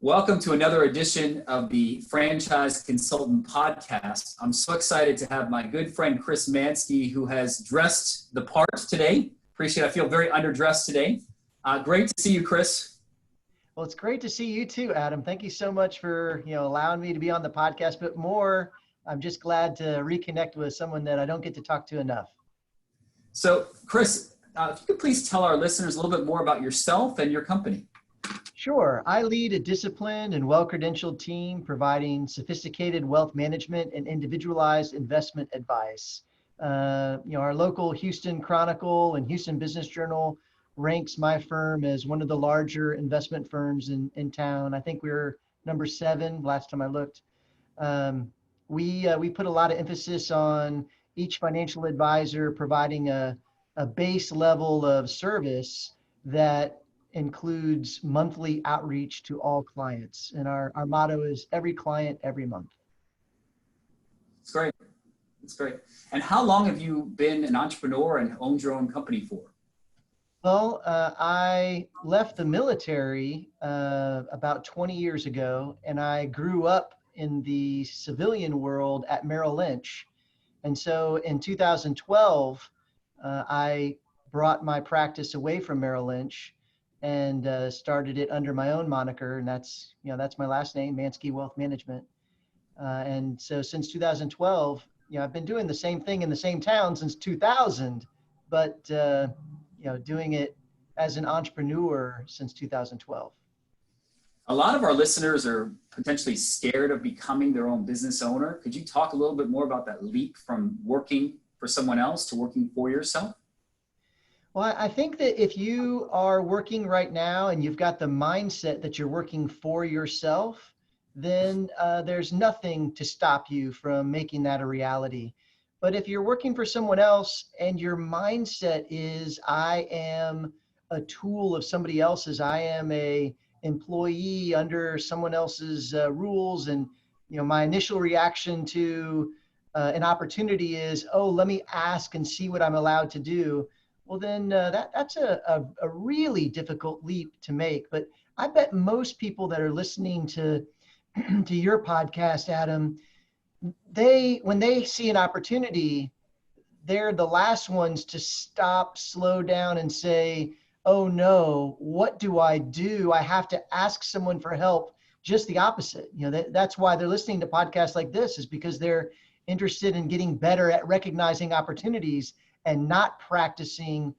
Welcome to another edition of the Franchise Consultant Podcast. I'm so excited to have my good friend Chris Manske, who has dressed the part today. Appreciate it. I feel very underdressed today. Great to see you, Chris. Well, it's great to see you too, Adam. Thank you so much for allowing me to be on the podcast. But more, I'm just glad to reconnect with someone that I don't get to talk to enough. So, Chris, if you could please tell our listeners a little bit more about yourself and your company. Sure. I lead a disciplined and well-credentialed team providing sophisticated wealth management and individualized investment advice. Our local Houston Chronicle and Houston Business Journal ranks my firm as one of the larger investment firms in town. I think we're number 7 last time I looked. We put a lot of emphasis on each financial advisor providing a base level of service that includes monthly outreach to all clients. And our motto is every client, every month. It's great. It's great. And how long have you been an entrepreneur and owned your own company for? Well, I left the military about 20 years ago, and I grew up in the civilian world at Merrill Lynch. And so in 2012, I brought my practice away from Merrill Lynch and started it under my own moniker, and that's my last name, Manske Wealth Management. And so since 2012, I've been doing the same thing in the same town since 2000, but doing it as an entrepreneur since 2012. A lot of our listeners are potentially scared of becoming their own business owner. Could you talk a little bit more about that leap from working for someone else to working for yourself? Well, I think that if you are working right now and you've got the mindset that you're working for yourself, then there's nothing to stop you from making that a reality. But if you're working for someone else and your mindset is, I am a tool of somebody else's, I am a employee under someone else's rules, and my initial reaction to an opportunity is, oh, let me ask and see what I'm allowed to do. Well, then that's a really difficult leap to make. But I bet most people that are listening to your podcast, Adam, when they see an opportunity, they're the last ones to stop, slow down, and say, oh no, what do? I have to ask someone for help. Just the opposite. That's why they're listening to podcasts like this, is because they're interested in getting better at recognizing opportunities and not practicing,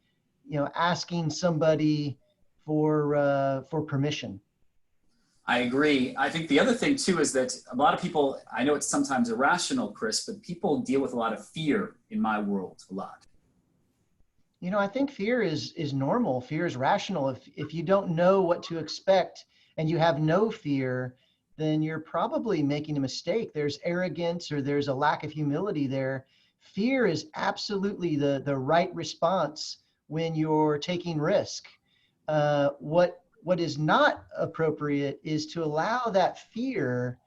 asking somebody for permission. I agree. I think the other thing too is that a lot of people, I know it's sometimes irrational, Chris, but people deal with a lot of fear in my world a lot. I think fear is normal. Fear is rational. If you don't know what to expect and you have no fear, then you're probably making a mistake. There's arrogance or there's a lack of humility there. Fear is absolutely the right response when you're taking risk. What is not appropriate is to allow that fear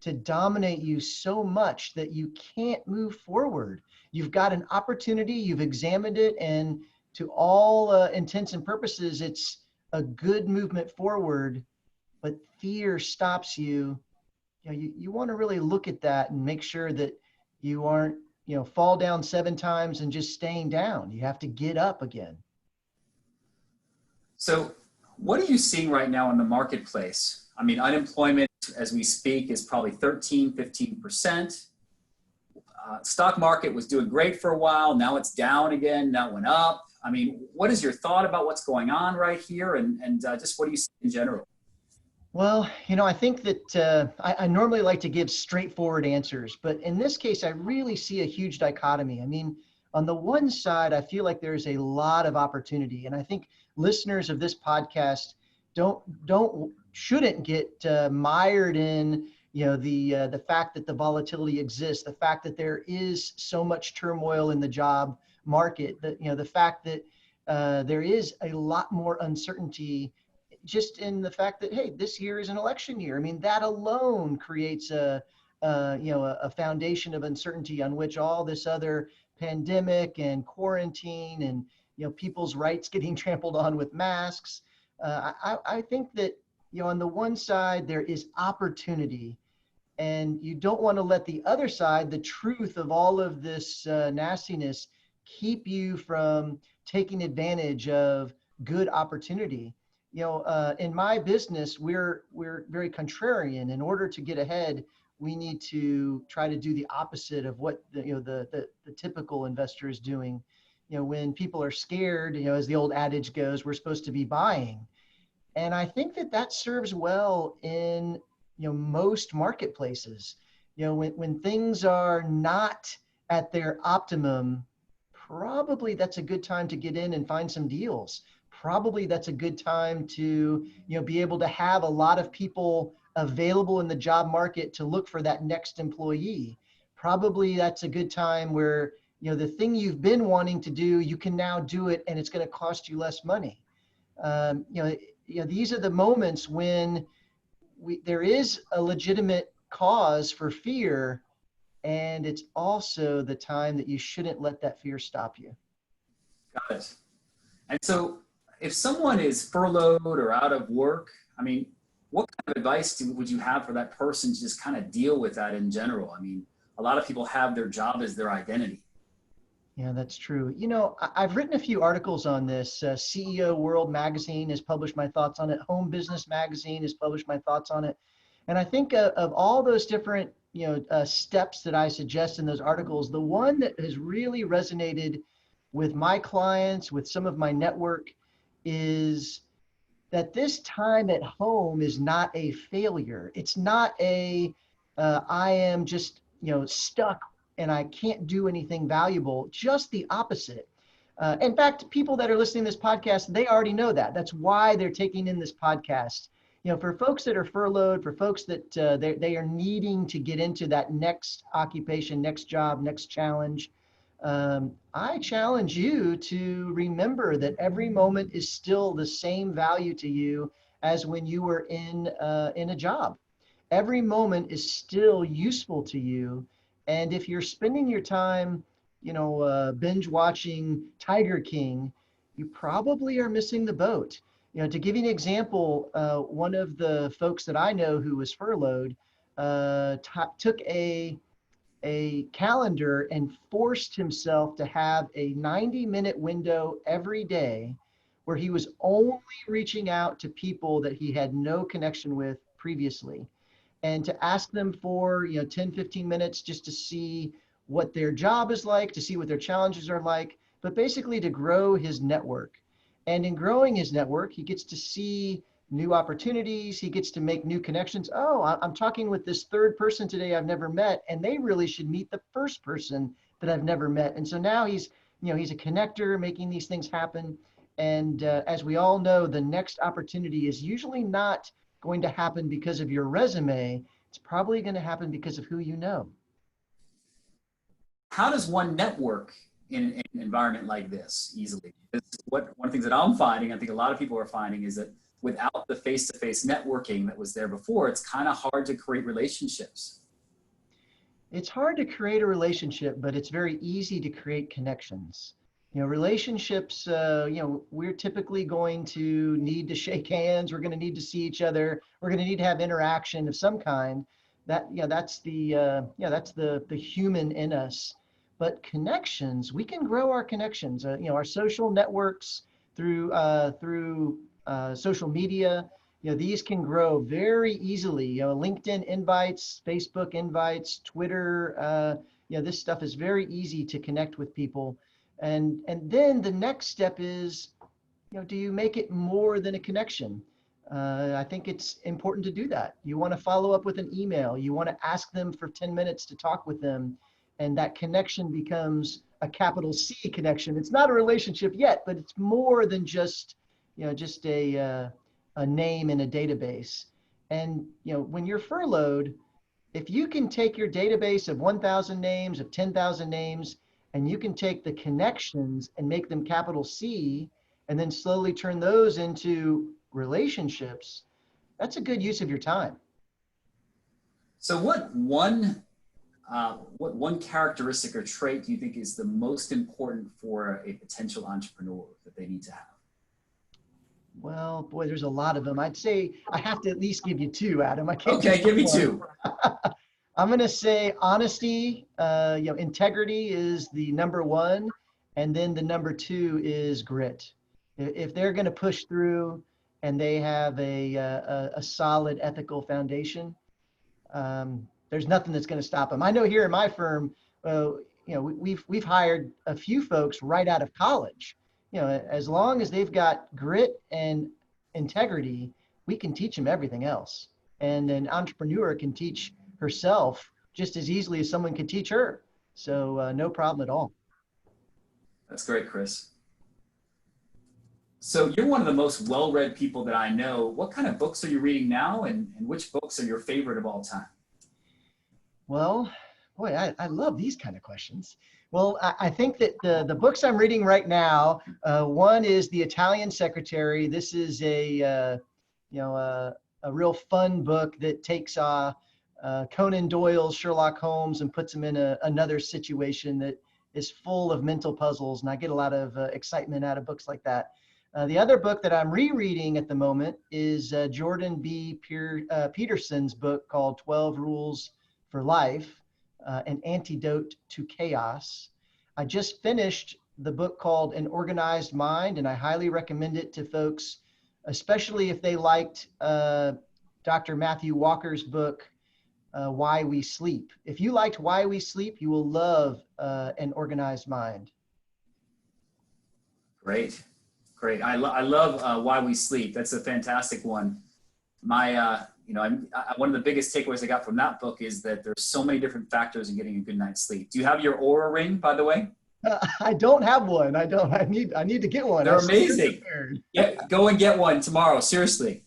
to dominate you so much that you can't move forward. You've got an opportunity, you've examined it, and to all intents and purposes, it's a good movement forward, but fear stops you. You want to really look at that and make sure that you aren't fall down 7 times and just staying down. You have to get up again. So what are you seeing right now in the marketplace? I mean, unemployment as we speak is probably 15%. Stock market was doing great for a while. Now it's down again. Now it went up. I mean, what is your thought about what's going on right here? And just what do you see in general? Well, I think that I normally like to give straightforward answers, but in this case, I really see a huge dichotomy. I mean, on the one side, I feel like there's a lot of opportunity, and I think listeners of this podcast shouldn't get mired in the fact that the volatility exists, the fact that there is so much turmoil in the job market, that the fact that there is a lot more uncertainty just in the fact that, hey, this year is an election year. I mean, that alone creates a foundation of uncertainty on which all this other pandemic and quarantine and people's rights getting trampled on with masks. I think that on the one side, there is opportunity, and you don't want to let the other side, the truth of all of this nastiness, keep you from taking advantage of good opportunity. In my business, we're very contrarian. In order to get ahead, we need to try to do the opposite of what the typical investor is doing. When people are scared, as the old adage goes, we're supposed to be buying. And I think that serves well in most marketplaces. When things are not at their optimum, probably that's a good time to get in and find some deals. Probably that's a good time to be able to have a lot of people available in the job market to look for that next employee. Probably that's a good time where the thing you've been wanting to do, you can now do it, and it's going to cost you less money. These are the moments when there is a legitimate cause for fear, and it's also the time that you shouldn't let that fear stop you. Got it. And so if someone is furloughed or out of work, I mean, what kind of advice would you have for that person to just kind of deal with that in general? I mean, a lot of people have their job as their identity. Yeah, that's true. I've written a few articles on this. CEO World Magazine has published my thoughts on it. Home Business Magazine has published my thoughts on it. And I think of all those different, steps that I suggest in those articles, the one that has really resonated with my clients, with some of my network, is that this time at home is not a failure. It's not I am just, stuck and I can't do anything valuable. Just the opposite. In fact, people that are listening to this podcast, they already know that. That's why they're taking in this podcast. For folks that are furloughed, for folks that they are needing to get into that next occupation, next job, next challenge, I challenge you to remember that every moment is still the same value to you as when you were in a job. Every moment is still useful to you. And if you're spending your time, binge watching Tiger King, you probably are missing the boat. To give you an example, one of the folks that I know who was furloughed took a calendar and forced himself to have a 90-minute window every day where he was only reaching out to people that he had no connection with previously, and to ask them for 10, 15 minutes just to see what their job is like, to see what their challenges are like, but basically to grow his network. And in growing his network, he gets to see new opportunities. He gets to make new connections. Oh, I'm talking with this third person today I've never met, and they really should meet the first person that I've never met. And so now he's a connector, making these things happen. And as we all know, the next opportunity is usually not going to happen because of your resume. It's probably going to happen because of who you know. How does one network in an environment like this easily? Because one of the things that I'm finding, I think a lot of people are finding, is that without the face-to-face networking that was there before, it's kind of hard to create relationships. It's hard to create a relationship, but it's very easy to create connections. Relationships, we're typically going to need to shake hands. We're going to need to see each other. We're going to need to have interaction of some kind. That's the human in us. But connections, we can grow our connections. Our social networks through social media, these can grow very easily. LinkedIn invites, Facebook invites, Twitter. This stuff is very easy to connect with people. And then the next step is, do you make it more than a connection? I think it's important to do that. You want to follow up with an email. You want to ask them for 10 minutes to talk with them. And that connection becomes a capital C connection. It's not a relationship yet, but it's more than just a name in a database. And, when you're furloughed, if you can take your database of 1,000 names, of 10,000 names, and you can take the connections and make them capital C, and then slowly turn those into relationships, that's a good use of your time. So what one characteristic or trait do you think is the most important for a potential entrepreneur that they need to have? Well, boy, there's a lot of them. I'd say I have to at least give you two, Adam. I can't Okay, just give me one. two. I'm going to say honesty, integrity is the number one. And then the number two is grit. If they're going to push through and they have a solid ethical foundation, there's nothing that's going to stop them. I know here in my firm, we've hired a few folks right out of college. As long as they've got grit and integrity, we can teach them everything else. And an entrepreneur can teach herself just as easily as someone could teach her. So no problem at all. That's great, Chris. So you're one of the most well-read people that I know. What kind of books are you reading now, and which books are your favorite of all time? Well, boy, I love these kind of questions. Well, I think that the books I'm reading right now, one is The Italian Secretary. This is a real fun book that takes Conan Doyle's Sherlock Holmes and puts him in another situation that is full of mental puzzles. And I get a lot of excitement out of books like that. The other book that I'm rereading at the moment is Jordan B. Peterson's book called 12 Rules for Life, An Antidote to Chaos. I just finished the book called An Organized Mind, and I highly recommend it to folks, especially if they liked Dr. Matthew Walker's book, Why We Sleep. If you liked Why We Sleep, you will love An Organized Mind. Great. Great. I love Why We Sleep. That's a fantastic one. My, one of the biggest takeaways I got from that book is that there's so many different factors in getting a good night's sleep. Do you have your Aura ring, by the way? I don't have one. I don't. I need to get one. They're amazing. Yeah, go and get one tomorrow. Seriously,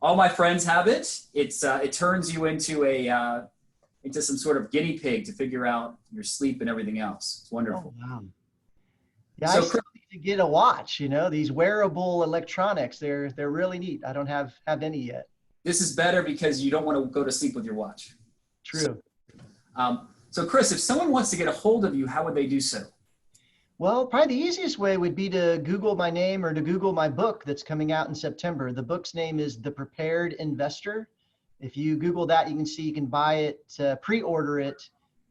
all my friends have it. It turns you into some sort of guinea pig to figure out your sleep and everything else. It's wonderful. Oh, wow. Yeah, So, I still need to get a watch. These wearable electronics. They're really neat. I don't have any yet. This is better because you don't want to go to sleep with your watch. True. So Chris, if someone wants to get a hold of you, how would they do so? Well, probably the easiest way would be to Google my name or to Google my book that's coming out in September. The book's name is The Prepared Investor. If you Google that, you can see you can buy it, pre-order it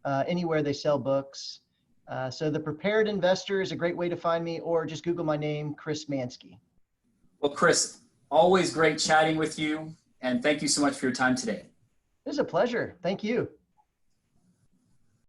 anywhere they sell books. So The Prepared Investor is a great way to find me, or just Google my name, Chris Manske. Well, Chris, always great chatting with you. And thank you so much for your time today. It was a pleasure. Thank you.